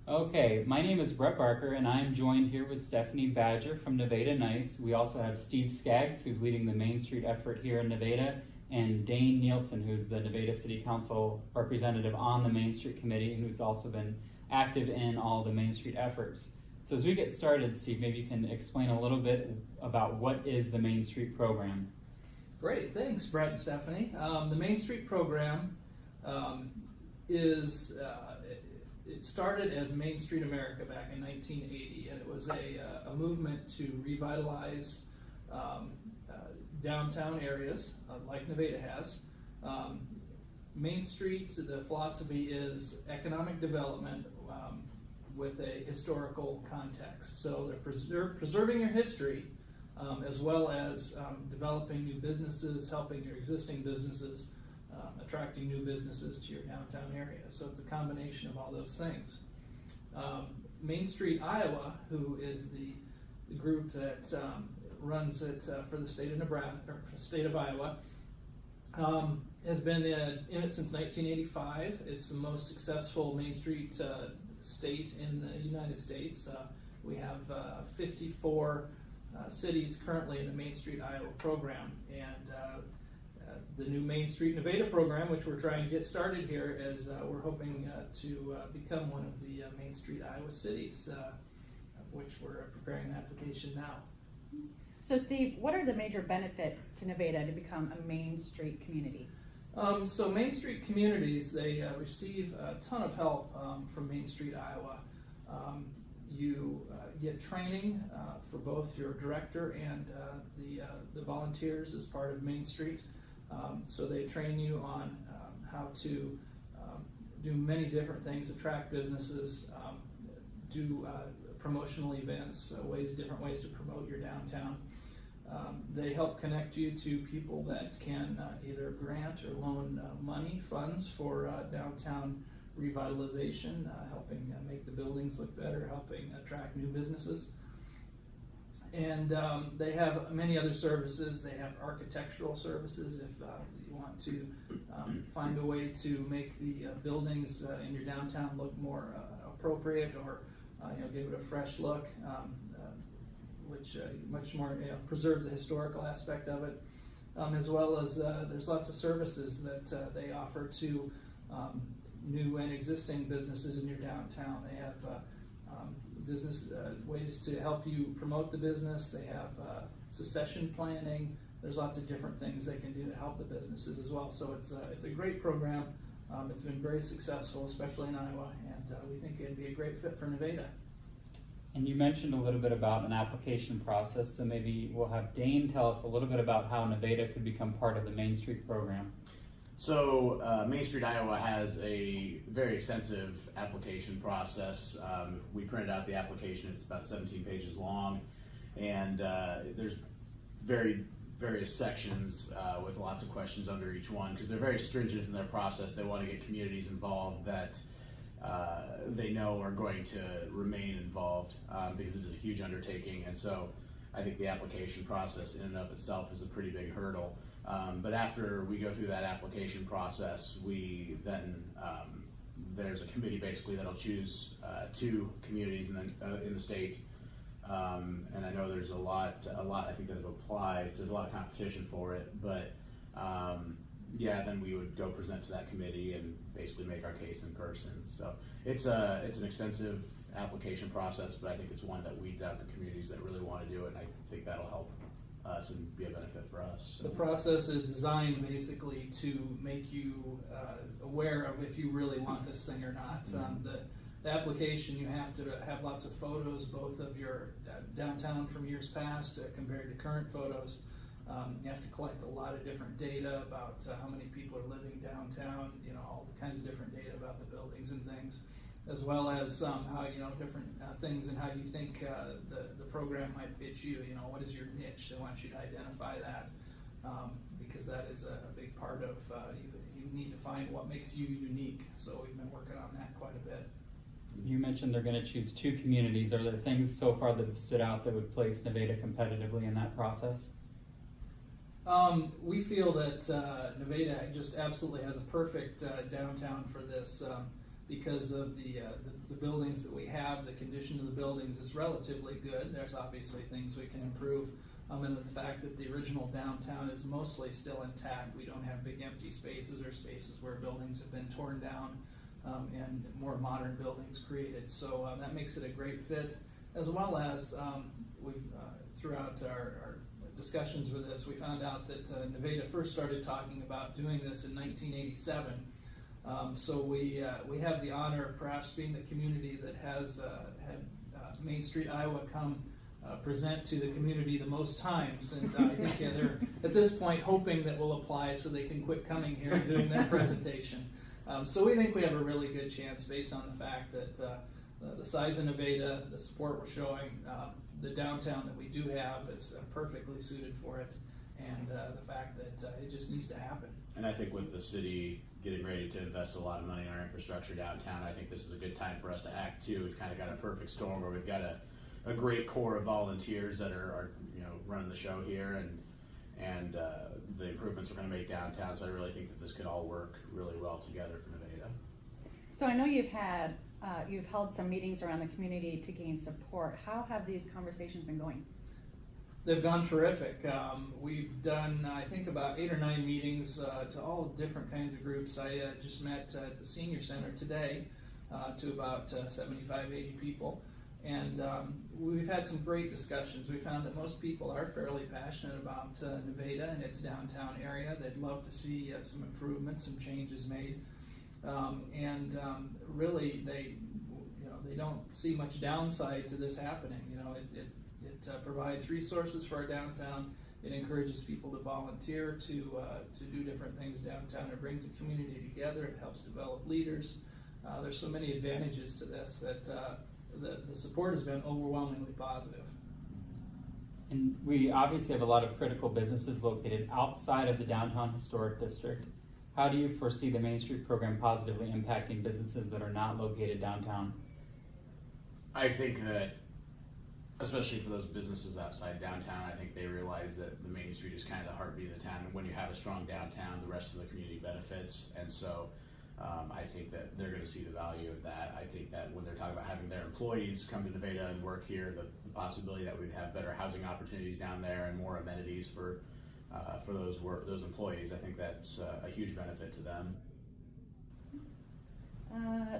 Okay, my name is Brett Barker, and I'm joined here with Stephanie Badger from Nevada Nice. We also have Steve Skaggs, who's leading the Main Street effort here in Nevada, and Dane Nealson, who's the Nevada City Council representative on the Main Street Committee, and who's also been active in all the Main Street efforts. So as we get started, Steve, maybe you can explain a little bit about what is the Main Street program. Great, thanks, Brett and Stephanie. The Main Street program it started as Main Street America back in 1980, and it was a movement to revitalize downtown areas like Nevada has. Main Street, the philosophy is economic development with a historical context. So they're preserving your history as well as developing new businesses, helping your existing businesses, attracting new businesses to your downtown area. So it's a combination of all those things. Main Street Iowa, who is the group that runs it for the state of Nebraska, or for the state of Iowa, has been in it since 1985. It's the most successful Main Street state in the United States. We have 54 cities currently in the Main Street Iowa program, and the new Main Street Nevada program, which we're trying to get started here, is we're hoping to become one of the Main Street Iowa cities, which we're preparing an application now. So Steve, what are the major benefits to Nevada to become a Main Street community? So Main Street communities, they receive a ton of help from Main Street Iowa. You get training for both your director and the volunteers as part of Main Street. So they train you on how to do many different things, attract businesses, do promotional events, different ways to promote your downtown. They help connect you to people that can either grant or loan money, funds for downtown revitalization, helping make the buildings look better, helping attract new businesses. And they have many other services. They have architectural services if you want to find a way to make the buildings in your downtown look more appropriate, or give it a fresh look, which much more preserve the historical aspect of it, as well as there's lots of services that they offer to new and existing businesses in your downtown. They have business ways to help you promote the business. They have succession planning. There's lots of different things they can do to help the businesses as well. So it's a great program. It's been very successful, especially in Iowa, and we think it'd be a great fit for Nevada. And you mentioned a little bit about an application process, so maybe we'll have Dane tell us a little bit about how Nevada could become part of the Main Street program. So Main Street Iowa has a very extensive application process. We printed out the application. It's about 17 pages long, and there's various sections with lots of questions under each one, because they're very stringent in their process. They want to get communities involved that they know are going to remain involved, because it is a huge undertaking. And so I think the application process in and of itself is a pretty big hurdle. But after we go through that application process, we then there's a committee basically that'll choose 2 communities in the state, and I know there's a lot I think that have applied, so there's a lot of competition for it. But then we would go present to that committee and basically make our case in person. So it's an extensive application process, but I think it's one that weeds out the communities that really want to do it, and I think that'll help us and be a benefit for us. The process is designed basically to make you aware of if you really want this thing or not. Mm-hmm. The application, you have to have lots of photos, both of your downtown from years past compared to current photos. You have to collect a lot of different data about how many people are living downtown, all kinds of different data about the buildings and things, as well as how different things and how you think the program might fit you. What is your niche? They want you to identify that, because that is a big part of you need to find what makes you unique. So we've been working on that quite a bit. You mentioned they're going to choose 2 communities. Are there things so far that have stood out that would place Nevada competitively in that process? We feel that Nevada just absolutely has a perfect downtown for this. because of the buildings that we have, the condition of the buildings is relatively good. There's obviously things we can improve. And the fact that the original downtown is mostly still intact. We don't have big empty spaces or spaces where buildings have been torn down and more modern buildings created. So that makes it a great fit, as well as we've throughout our discussions with this, we found out that Nevada first started talking about doing this in 1987. So we have the honor of perhaps being the community that has had Main Street Iowa come present to the community the most times, and I think they're at this point hoping that we'll apply so they can quit coming here and doing their presentation. So we think we have a really good chance based on the fact that the size of Nevada, the support we're showing, the downtown that we do have is perfectly suited for it, and the fact that it just needs to happen. And I think with the city getting ready to invest a lot of money in our infrastructure downtown, I think this is a good time for us to act too. We've kind of got a perfect storm where we've got a great core of volunteers that are running the show here, and the improvements we're going to make downtown. So I really think that this could all work really well together for Nevada. So I know you've held some meetings around the community to gain support. How have these conversations been going? They've gone terrific. We've done, I think, about 8 or 9 meetings to all different kinds of groups. I just met at the Senior Center today to about 75, 80 people. And we've had some great discussions. We found that most people are fairly passionate about Nevada and its downtown area. They'd love to see some improvements, some changes made. Really, they don't see much downside to this happening. It provides resources for our downtown. It encourages people to volunteer to do different things downtown. It brings the community together. It helps develop leaders. There's so many advantages to this that the support has been overwhelmingly positive. And we obviously have a lot of critical businesses located outside of the downtown historic district. How do you foresee the Main Street program positively impacting businesses that are not located downtown? I think that, especially for those businesses outside downtown, I think they realize that the Main Street is kind of the heartbeat of the town. And when you have a strong downtown, the rest of the community benefits. And so I think that they're going to see the value of that. I think that when they're talking about having their employees come to Nevada and work here, the possibility that we'd have better housing opportunities down there and more amenities for those employees, I think that's a huge benefit to them.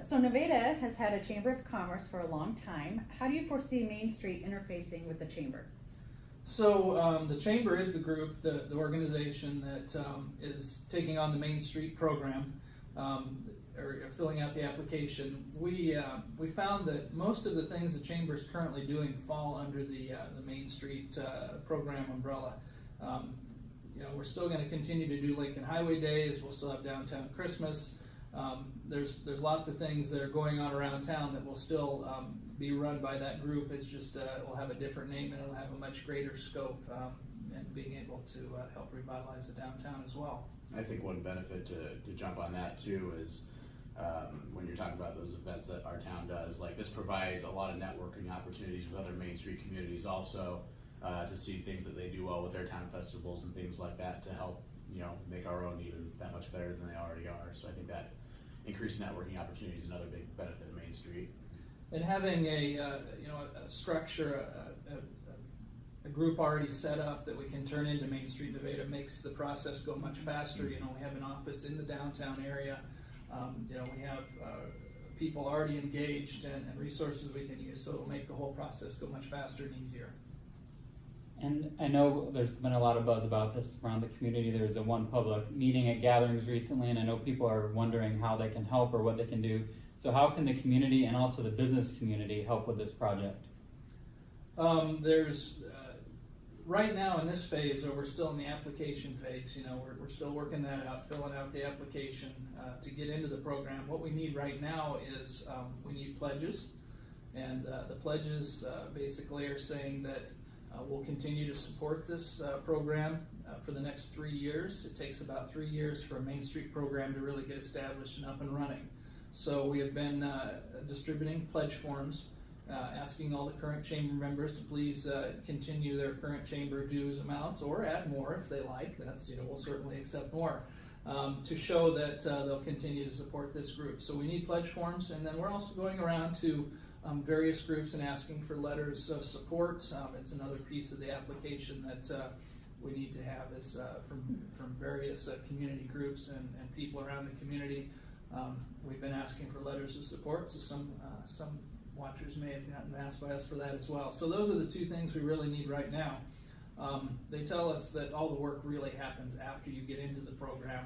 So Nevada has had a Chamber of Commerce for a long time. How do you foresee Main Street interfacing with the Chamber? So the Chamber is the group, the organization that is taking on the Main Street program, or filling out the application. We found that most of the things the Chamber is currently doing fall under the Main Street program umbrella. We're still going to continue to do Lincoln Highway Days. We'll still have Downtown Christmas. There's lots of things that are going on around town that will still be run by that group. It's just will have a different name and it'll have a much greater scope and being able to help revitalize the downtown as well. I think one benefit to jump on that too is when you're talking about those events that our town does, like this provides a lot of networking opportunities with other Main Street communities also to see things that they do well with their town festivals and things like that to help make our own even that much better than they already are. So I think that increased networking opportunities is another big benefit of Main Street. And having a structure, a group already set up that we can turn into Main Street Nevada makes the process go much faster. We have an office in the downtown area. We have people already engaged and resources we can use, so it'll make the whole process go much faster and easier. And I know there's been a lot of buzz about this around the community. There was a one public meeting at Gatherings recently, and I know people are wondering how they can help or what they can do. So how can the community and also the business community help with this project? There's right now in this phase where we're still in the application phase, we're still working that out, filling out the application to get into the program. What we need right now is we need pledges, and the pledges basically are saying that we'll continue to support this program for the next 3 years. It takes about 3 years for a Main Street program to really get established and up and running. So we have been distributing pledge forms, asking all the current chamber members to please continue their current chamber dues amounts or add more if they like. That's, we'll certainly accept more. to show that they'll continue to support this group. So we need pledge forms, and then we're also going around to various groups and asking for letters of support. It's another piece of the application that we need to have is from various community groups and people around the community. We've been asking for letters of support, so some watchers may have gotten asked by us for that as well. So those are the two things we really need right now. They tell us that all the work really happens after you get into the program,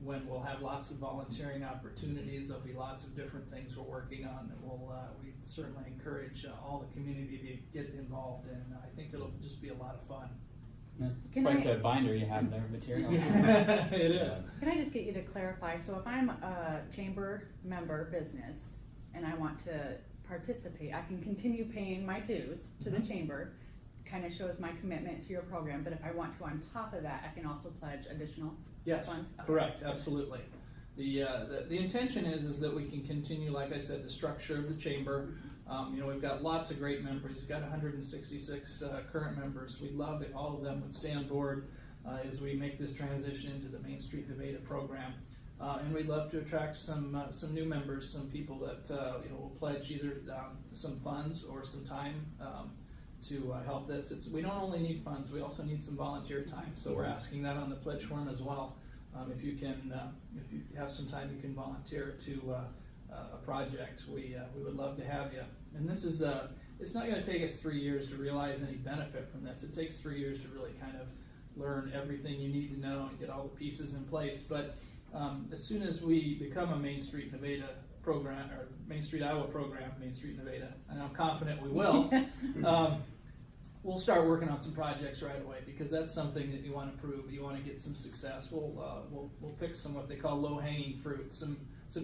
when we'll have lots of volunteering opportunities. There'll be lots of different things we're working on that we certainly encourage all the community to get involved in. I think it'll just be a lot of fun. That's Can quite I- the binder you have there, material. It is. Can I just get you to clarify, so if I'm a chamber member business and I want to participate, I can continue paying my dues to the chamber, kind of shows my commitment to your program, but if I want to on top of that, I can also pledge additional Yes, funds? Okay. correct, absolutely. The intention is that we can continue, like I said, the structure of the chamber. We've got lots of great members. We've got 166 current members. We'd love if all of them would stay on board as we make this transition into the Main Street Nevada program. And we'd love to attract some new members, some people that will pledge either some funds or some time to help this. We don't only need funds, we also need some volunteer time. So we're asking that on the pledge form as well. If you have some time, you can volunteer to a project. We would love to have you. And this is it's not going to take us 3 years to realize any benefit from this. It takes 3 years to really kind of learn everything you need to know and get all the pieces in place. But as soon as we become a Main Street Nevada program, or Main Street Iowa program, Main Street Nevada, and I'm confident we will, we'll start working on some projects right away, because that's something that you want to prove. You want to get some success. We'll pick some what they call low-hanging fruit, some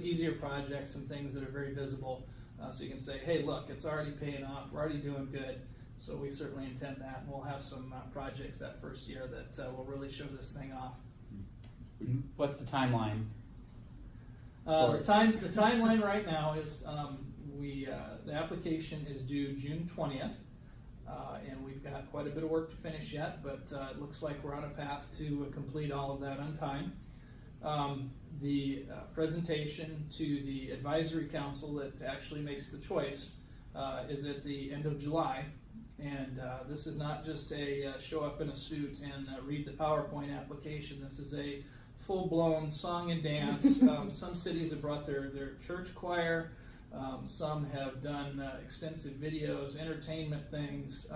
easier projects, some things that are very visible, so you can say, hey, look, it's already paying off. We're already doing good. So we certainly intend that, and we'll have some projects that first year that will really show this thing off. What's the timeline? The timeline right now is the application is due June 20th, and we've got quite a bit of work to finish yet, but it looks like we're on a path to complete all of that on time. The presentation to the advisory council that actually makes the choice is at the end of July, and this is not just a show up in a suit and read the PowerPoint application. This is a full-blown song and dance. Some cities have brought their church choir. Some have done extensive videos, entertainment things.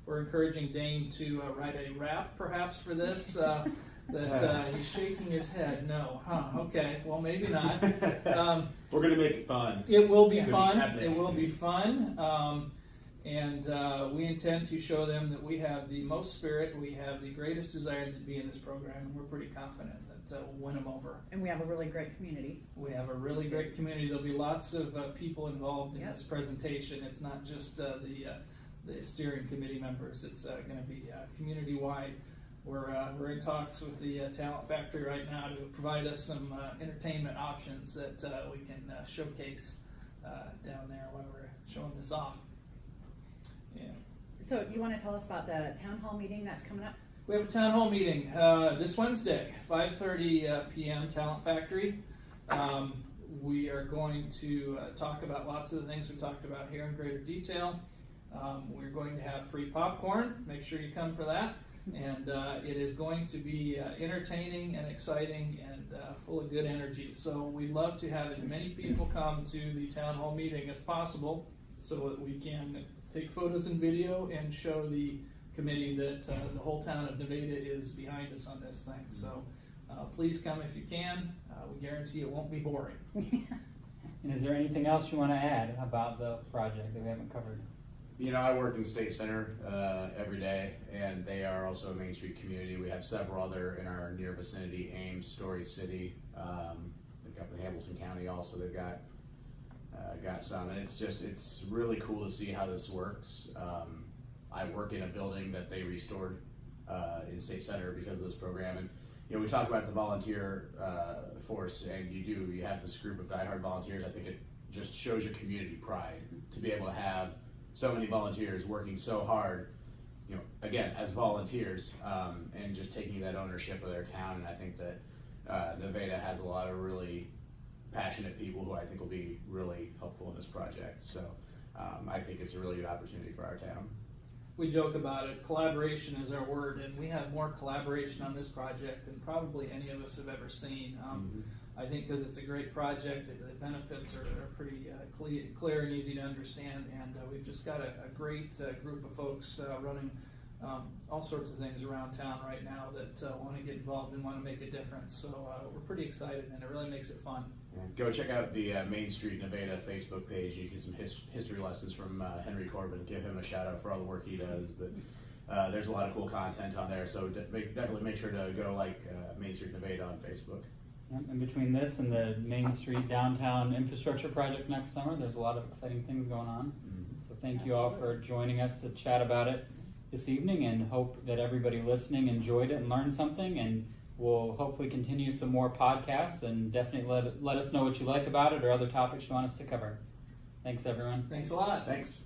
We're encouraging Dane to write a rap, perhaps, for this. He's shaking his head. No. Okay. Well, maybe not. We're going to make it fun. It will be It's fun. gonna be epic. It will be fun. And we intend to show them that we have the most spirit, we have the greatest desire to be in this program, and we're pretty confident that we'll win them over. And we have a really great community. We have a really great community. There'll be lots of people involved in Yep. this presentation. It's not just the steering committee members. It's going to be community-wide. We're in talks with the Talent Factory right now to provide us some entertainment options that we can showcase down there while we're showing this off. Yeah. So you want to tell us about the town hall meeting that's coming up? We have a town hall meeting this Wednesday, 5:30 p.m. Talent Factory. We are going to talk about lots of the things we talked about here in greater detail. We're going to have free popcorn. Make sure you come for that. And it is going to be entertaining and exciting and full of good energy. So we'd love to have as many people come to the town hall meeting as possible so that we can take photos and video and show the committee that the whole town of Nevada is behind us on this thing. So please come if you can. We guarantee it won't be boring. And is there anything else you want to add about the project that we haven't covered? I work in State Center every day, and they are also a Main Street community. We have several other in our near vicinity: Ames, Story City, they've got the Hamilton County also. They've got some, and it's really cool to see how this works. I work in a building that they restored in State Center because of this program, and we talk about the volunteer force, and you have this group of diehard volunteers. I think it just shows your community pride to be able to have so many volunteers working so hard, again, as volunteers, and just taking that ownership of their town. And I think that Nevada has a lot of really passionate people who I think will be really helpful in this project. So I think it's a really good opportunity for our town. We joke about it. Collaboration is our word, and we have more collaboration on this project than probably any of us have ever seen. I think because it's a great project, the benefits are pretty clear and easy to understand, and we've just got a great group of folks running all sorts of things around town right now that want to get involved and want to make a difference. So we're pretty excited, and it really makes it fun. Go check out the Main Street Nevada Facebook page. You get some history lessons from Henry Corbin. Give him a shout out for all the work he does. But there's a lot of cool content on there, so definitely make sure to go like Main Street Nevada on Facebook. And between this and the Main Street Downtown Infrastructure Project next summer, there's a lot of exciting things going on. So thank you all for joining us to chat about it this evening, and hope that everybody listening enjoyed it and learned something. And we'll hopefully continue some more podcasts, and definitely let us know what you like about it or other topics you want us to cover. Thanks, everyone. Thanks a lot. Thanks.